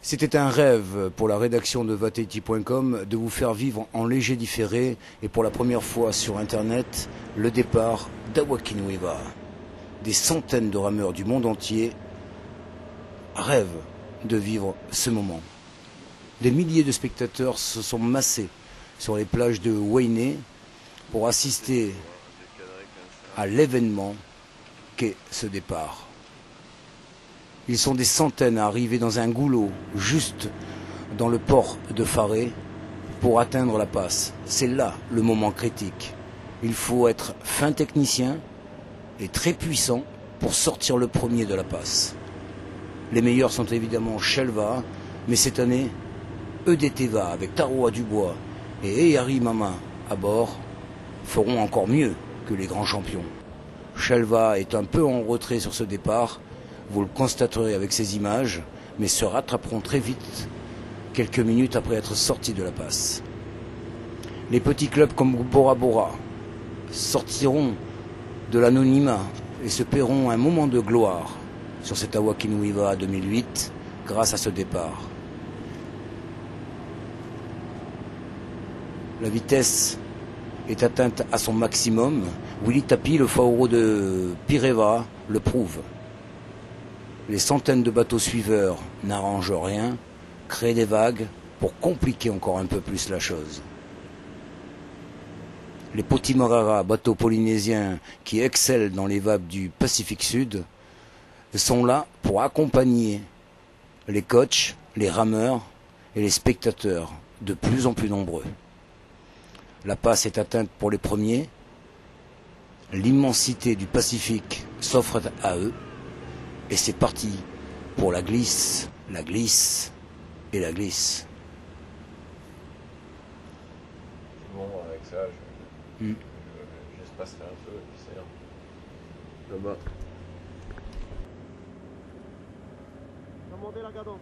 C'était un rêve pour la rédaction de vateti.com de vous faire vivre en léger différé et pour la première fois sur Internet le départ d'Awakinuiva. Des centaines de rameurs du monde entier rêvent de vivre ce moment. Des milliers de spectateurs se sont massés sur les plages de Wainé pour assister à l'événement qu'est ce départ. Ils sont des centaines à arriver dans un goulot, juste dans le port de Faré, pour atteindre la passe. C'est là le moment critique. Il faut être fin technicien et très puissant pour sortir le premier de la passe. Les meilleurs sont évidemment Shelva, mais cette année, EDTVA avec Taroa Dubois et Eyari Mama à bord feront encore mieux que les grands champions. Shelva est un peu en retrait sur ce départ, vous le constaterez avec ces images, mais se rattraperont très vite, quelques minutes après être sortis de la passe. Les petits clubs comme Bora Bora sortiront de l'anonymat et se paieront un moment de gloire sur cet Awakinuiva 2008 grâce à ce départ. La vitesse est atteinte à son maximum. Willy Tapi, le Faoro de Pireva, le prouve. Les centaines de bateaux suiveurs n'arrangent rien, créent des vagues pour compliquer encore un peu plus la chose. Les Potimarara, bateaux polynésiens qui excellent dans les vagues du Pacifique Sud, sont là pour accompagner les coachs, les rameurs et les spectateurs de plus en plus nombreux. La passe est atteinte pour les premiers. L'immensité du Pacifique s'offre à eux. Et c'est parti pour la glisse et la glisse. Bon, avec ça, j'espacerai un peu, et puis c'est là-bas. Remontez la cadence.